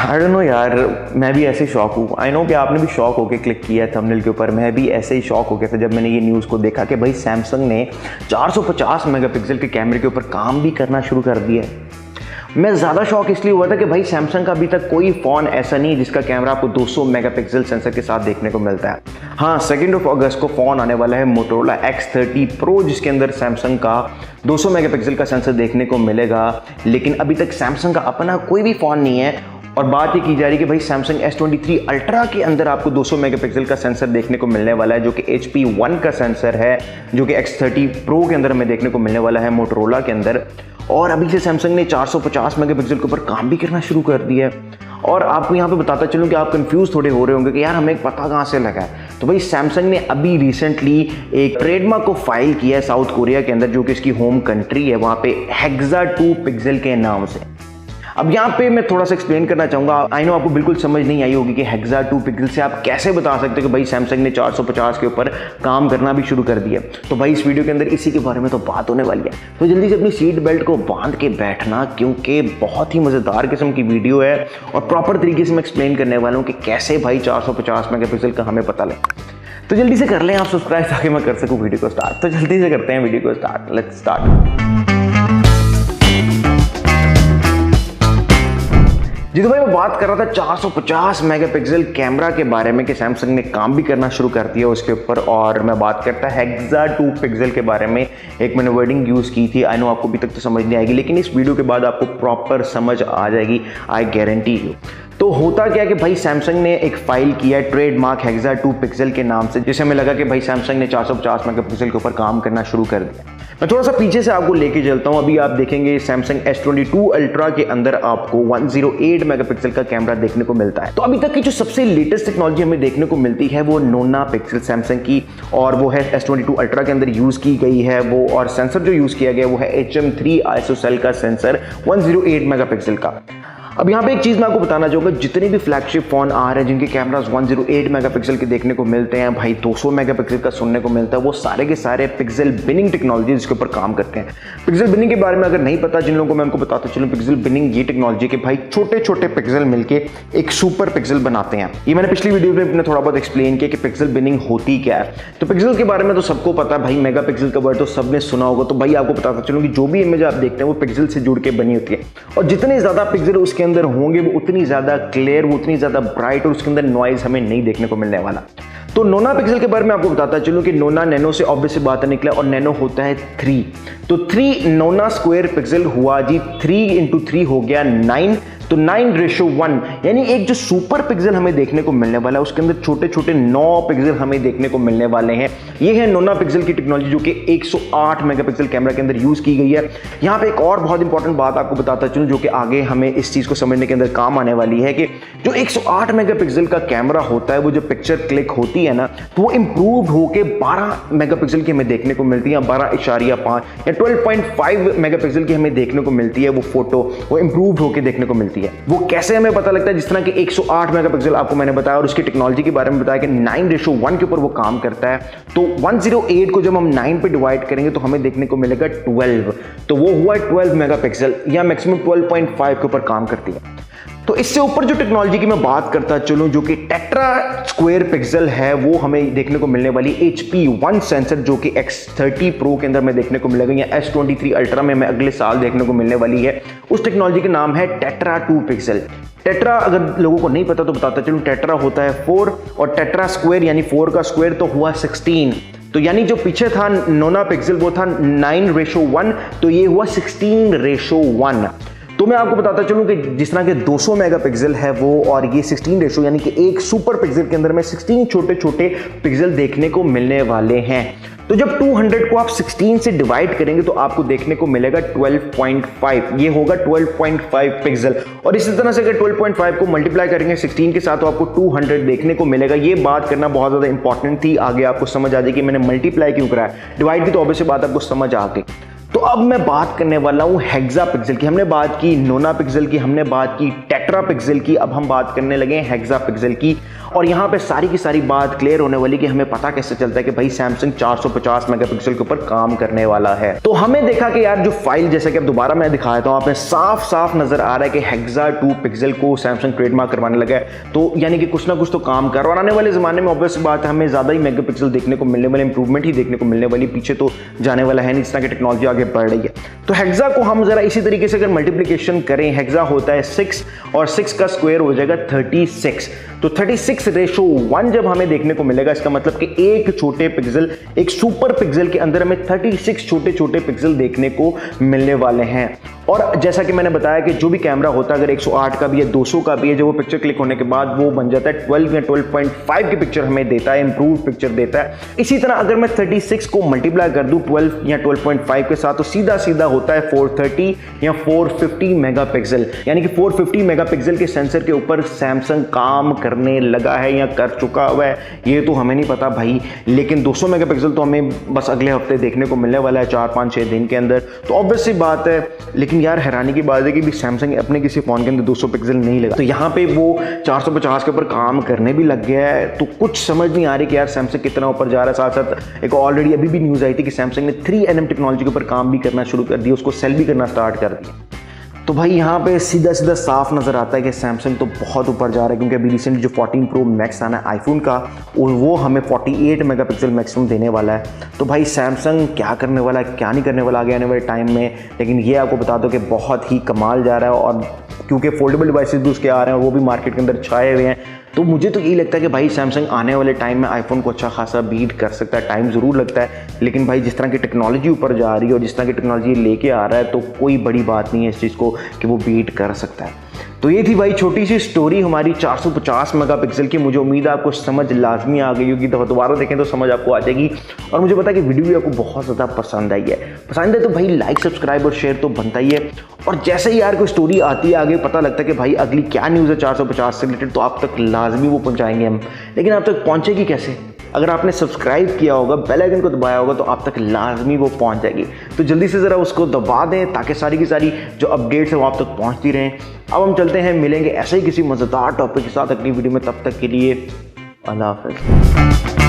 I don't know यार, मैं भी ऐसे शॉक हूँ। आई नो कि आपने भी शॉक होके क्लिक किया है थंबनेल के ऊपर। मैं भी ऐसे ही शॉक हो गया था जब मैंने ये न्यूज़ को देखा कि भाई सैमसंग ने 450 मेगापिक्सल के कैमरे के ऊपर काम भी करना शुरू कर दिया है। मैं ज़्यादा शॉक इसलिए हुआ था कि भाई सैमसंग का अभी तक कोई फ़ोन ऐसा नहीं है जिसका कैमरा आपको 200 मेगापिक्सल सेंसर के साथ देखने को मिलता है। हाँ, 2 अगस्त को फ़ोन आने वाला है मोटोरोला X30 Pro, जिसके अंदर सैमसंग का 200 मेगापिक्सल का सेंसर देखने को मिलेगा। लेकिन अभी तक सैमसंग का अपना कोई भी फ़ोन नहीं है और बात ये की जा रही है कि भाई सैमसंग S23 अल्ट्रा के अंदर आपको 200 मेगापिक्सल का सेंसर देखने को मिलने वाला है, जो कि HP1 का सेंसर है, जो कि X30 Pro के अंदर हमें देखने को मिलने वाला है मोटोरोला के अंदर। और अभी से सैमसंग ने 450 मेगापिक्सल के ऊपर काम भी करना शुरू कर दिया है। और आपको यहाँ पे बताता चलूँ कि आप कंफ्यूज थोड़े हो रहे होंगे कि यार हमें पता कहाँ से लगा है। तो भाई सैमसंग ने अभी रिसेंटली एक ट्रेडमार्क को फाइल किया है साउथ कोरिया के अंदर, जो कि इसकी होम कंट्री है, वहाँ पे हेक्सा 2 पिक्सल के नाम से। अब यहाँ पे मैं थोड़ा सा एक्सप्लेन करना चाहूँगा। आई नो आपको बिल्कुल समझ नहीं आई होगी कि हेक्सा 2 पिक्सल से आप कैसे बता सकते हो कि भाई सैमसंग ने 450 के ऊपर काम करना भी शुरू कर दिया। तो भाई इस वीडियो के अंदर इसी के बारे में तो बात होने वाली है। तो जल्दी से अपनी सीट बेल्ट को बांध के बैठना, क्योंकि बहुत ही मज़ेदार किस्म की वीडियो है और प्रॉपर तरीके से मैं एक्सप्लेन करने वाला हूँ कि कैसे भाई 450 मेगापिक्सल का हमें पता लगे। तो जल्दी से कर लें आप सब्सक्राइब ताकि मैं कर सकूँ वीडियो को स्टार्ट। तो जल्दी से करते हैं वीडियो को स्टार्ट। Let's start. जी तो भाई मैं बात कर रहा था 450 मेगापिक्सल कैमरा के बारे में कि सैमसंग ने काम भी करना शुरू कर दिया उसके ऊपर। और मैं बात करता हेक्सा 2 पिक्सल के बारे में। एक मैंने वर्डिंग यूज़ की थी, आई नो आपको अभी तक तो समझ नहीं आएगी, लेकिन इस वीडियो के बाद आपको प्रॉपर समझ आ जाएगी, आई गारंटी यू। तो होता क्या कि भाई सैमसंग ने एक फाइल किया है ट्रेडमार्क हेक्सा 2 पिक्सल के नाम से, जिससे हमें लगा कि भाई सैमसंग ने 450 मेगापिक्सल के ऊपर काम करना शुरू कर दिया। मैं थोड़ा सा पीछे से आपको लेके चलता हूं। अभी आप देखेंगे सैमसंग S22 अल्ट्रा के अंदर आपको 108 मेगापिक्सल का कैमरा देखने को मिलता है। तो अभी तक की जो सबसे लेटेस्ट टेक्नोलॉजी हमें देखने को मिलती है वो नोना पिक्सल सैमसंग की, और वो है S22 अल्ट्रा के अंदर यूज की गई है वो। और सेंसर जो यूज किया गया वो है HM3 आइसोसेल का सेंसर 108 मेगापिक्सल का। अब यहाँ पे एक चीज़ मैं आपको बताना चाहूँगा, जितने भी फ्लैगशिप फ़ोन आ रहे हैं जिनके कैमरास 108 मेगापिक्सल के देखने को मिलते हैं, भाई 200 मेगापिक्सल का सुनने को मिलता है, वो सारे के सारे पिक्सल बिनिंग टेक्नोलॉजी इसके ऊपर काम करते हैं। पिक्सल बिनिंग के बारे में अगर नहीं पता जिन लोगों को, मैं उनको बताता चलूँ। पिक्सल बिनिंग ये टेक्नोलॉजी के भाई छोटे छोटे पिक्सल मिलके एक सुपर पिक्सल बनाते हैं। ये मैंने पिछली वीडियो में अपने थोड़ा बहुत एक्सप्लेन किया कि पिक्सल बिनिंग होती क्या है। तो पिक्सल के बारे में तो सबको पता है भाई, मेगापिक्सल का वर्ड तो सबने सुना होगा। तो भाई आपको बताता चलूँ कि जो भी इमेज आप देखते हैं वो पिक्सल से जुड़ के बनी होती है, और जितने ज़्यादा पिक्सल उसके अंदर होंगे वो उतनी ज़्यादा क्लियर, वो उतनी ज़्यादा ब्राइट, और उसके अंदर नॉइज हमें नहीं देखने को मिलने वाला। तो नोना पिक्सल के बारे में आपको बताता चलूँ कि नोना नैनो से ऑब्वियस बात निकला, और नैनो होता है 3। तो 3 नोना स्क्वायर पिक्सल हुआ जी, 3 इंटू 3 हो गया 9। तो 9:1, यानी एक जो सुपर पिक्सल हमें देखने को मिलने वाला है उसके अंदर छोटे छोटे 9 पिक्सल हमें देखने को मिलने वाले हैं। ये है नोना पिक्सल की टेक्नोलॉजी, जो कि 108 मेगापिक्सल कैमरा के अंदर यूज की गई है। यहाँ पे एक और बहुत इंपॉर्टेंट बात आपको बताता चलूँ, जो कि आगे हमें इस चीज को समझने के अंदर काम आने वाली है, कि जो 108 मेगापिक्सल का कैमरा होता है, वो जो पिक्चर क्लिक होती है ना, तो वो इंप्रूव होकर 12 मेगापिक्सल की हमें देखने को मिलती है, 12.5 या 12.5 मेगापिक्सल की हमें देखने को मिलती है। वो फोटो वो इंप्रूव होकर देखने को मिलती है। वो कैसे हमें पता लगता है? जिस तरह कि 108 मेगापिक्सल आपको मैंने बताया, और उसकी टेक्नोलॉजी के बारे में बताया कि 9:1 के ऊपर वो काम करता है। तो 108 को जब हम 9 पे डिवाइड करेंगे तो हमें देखने को मिलेगा 12। तो वो हुआ 12 मेगापिक्सल, या मैक्सिमम 12.5 के ऊपर काम करती है। तो इससे ऊपर जो टेक्नोलॉजी की मैं बात करता चलूं, जो कि टेट्रा स्क्वायर पिक्सल है, वो हमें देखने को मिलने वाली HP1 सेंसर, जो कि X30 Pro के अंदर में देखने को मिलेगा, या S23 अल्ट्रा में हमें अगले साल देखने को मिलने वाली है। उस टेक्नोलॉजी का नाम है टेट्रा 2 पिक्सल। टेट्रा अगर लोगों को नहीं पता तो बताता चलूं, टेट्रा होता है 4, और टेट्रा स्क्वायर यानी 4 का स्क्वायर तो हुआ 16। तो यानी जो पीछे था नोना पिक्सल वो था 9:1, तो ये हुआ 16:1। तो मैं आपको बताता चलूं कि जिस तरह के 200 मेगापिक्सल है वो, और ये 16 रेशो, यानी कि एक सुपर पिक्सल के अंदर में 16 छोटे छोटे पिक्सल देखने को मिलने वाले हैं। तो जब 200 को आप 16 से डिवाइड करेंगे तो आपको देखने को मिलेगा 12.5। ये होगा 12.5 पिक्सल। और इसी तरह से अगर 12.5 को मल्टीप्लाई करेंगे 16 के साथ तो आपको 200 देखने को मिलेगा। ये बात करना बहुत ज़्यादा इंपॉर्टेंट थी, आगे आपको समझ आ जाएगी कि मैंने मल्टीप्लाई क्यों करा है। डिवाइड की तो ऑब्वियस बात आपको समझ आ गई। तो अब मैं बात करने वाला हूं हेक्सा पिक्सल की। हमने बात की नोना पिक्सल की, हमने बात की टेट्रा पिक्सल की, अब हम बात करने लगे हैं हेक्सा पिक्सल की। और यहाँ पे सारी की सारी बात क्लियर होने वाली कि हमें पता कैसे चलता है कि भाई सैमसंग 450 मेगापिक्सल के ऊपर काम करने वाला है। तो हमें देखा कि यार जो फाइल, जैसे कि अब दोबारा मैं दिखा देता हूँ, आप में साफ साफ नजर आ रहा है कि हेक्सा 2 पिक्सल को सैमसंग ट्रेडमार्क करवाने लगा है। तो यानी कि कुछ ना कुछ तो काम कर रहा है। आने वाले जमाने में ऑब्वियस बात है हमें ज्यादा ही मेगापिक्सल देखने को मिलने वाले, इंप्रूवमेंट ही देखने को मिलने वाली, पीछे तो जाने वाला है नहीं, इस तरह की टेक्नोलॉजी आगे बढ़ रही है। तो हेक्सा को हम जरा इसी तरीके से अगर मल्टीप्लिकेशन करें, हेक्सा होता है 6 और 6 का स्क्वायर हो जाएगा 36। तो 36:1 जब हमें देखने को मिलेगा, इसका मतलब कि एक छोटे पिक्सल, एक सुपर पिक्सल के अंदर हमें 36 छोटे छोटे पिक्सल देखने को मिलने वाले हैं। और जैसा कि मैंने बताया कि जो भी कैमरा होता है, अगर 108 का भी है, 200 का भी है, जब वो पिक्चर क्लिक होने के बाद वो बन जाता है 12 या 12.5 की पिक्चर हमें देता है, इंप्रूव पिक्चर देता है। इसी तरह अगर मैं 36 को मल्टीप्लाई कर दूं 12 या 12.5 के साथ, तो सीधा सीधा होता है 430 या 450 मेगापिक्सल। यानी कि 450 मेगापिक्सल के सेंसर के ऊपर सैमसंग काम करने लगा है या कर चुका हुआ है, ये तो हमें नहीं पता भाई। लेकिन 200 मेगापिक्सल तो हमें बस अगले हफ्ते देखने को मिलने वाला है, 4-5-6 दिन के अंदर। तो ऑब्वियस सी बात है, लेकिन यार हैरानी की बात है कि भी सैमसंग अपने किसी फोन के अंदर 200 पिक्सल नहीं लगा, तो यहाँ पे वो 450 के ऊपर काम करने भी लग गया है। तो कुछ समझ नहीं आ रही कि यार सैमसंग कितना ऊपर जा रहा है। साथ साथ एक ऑलरेडी अभी भी न्यूज़ आई थी कि सैमसंग ने 3nm टेक्नोलॉजी के ऊपर काम भी करना शुरू कर दिया, उसको सेल भी करना स्टार्ट कर दिया। तो भाई यहाँ पे सीधा सीधा साफ नज़र आता है कि सैमसंग तो बहुत ऊपर जा रहा है, क्योंकि अभी रिसेंटली जो 14 प्रो मैक्स आना है आईफोन का, वो हमें 48 मेगापिक्सल मैक्सिमम देने वाला है। तो भाई सैमसंग क्या करने वाला है, क्या नहीं करने वाला आगे आने वाले टाइम में, लेकिन ये आपको बता दो कि बहुत ही कमाल जा रहा है। और क्योंकि फोल्डेबल डिवाइसेस भी उसके आ रहे हैं और वो भी मार्केट के अंदर छाए हुए हैं, तो मुझे तो यही लगता है कि भाई सैमसंग आने वाले टाइम में आईफोन को अच्छा खासा बीट कर सकता है। टाइम ज़रूर लगता है, लेकिन भाई जिस तरह की टेक्नोलॉजी ऊपर जा रही है और जिस तरह की टेक्नोलॉजी लेके आ रहा है, तो कोई बड़ी बात नहीं है इस चीज़ को कि वो बीट कर सकता है। तो ये थी भाई छोटी सी स्टोरी हमारी 450 मेगापिक्सल की। मुझे उम्मीद है आपको समझ लाजमी आ गई होगी, तो दोबारा देखें तो समझ आपको आ जाएगी। और मुझे पता है कि वीडियो भी आपको बहुत ज़्यादा पसंद आई है। पसंद है तो भाई लाइक, सब्सक्राइब और शेयर तो बनता ही है। और जैसे ही यार कोई स्टोरी आती है, आगे पता लगता है कि भाई अगली क्या न्यूज़ है 450 से रिलेटेड, तो आप तक लाजमी वो पहुँचाएंगे हम। लेकिन आप तक पहुँचेगी कैसे? अगर आपने सब्सक्राइब किया होगा, बेल आइकन को दबाया होगा, तो आप तक लाजमी वो पहुंच जाएगी। तो जल्दी से ज़रा उसको दबा दें ताकि सारी की सारी जो अपडेट्स है वो आप तक पहुंचती रहें। अब हम चलते हैं, मिलेंगे ऐसे ही किसी मज़ेदार टॉपिक के साथ अगली वीडियो में। तब तक के लिए अल्लाह हाफ़िज़।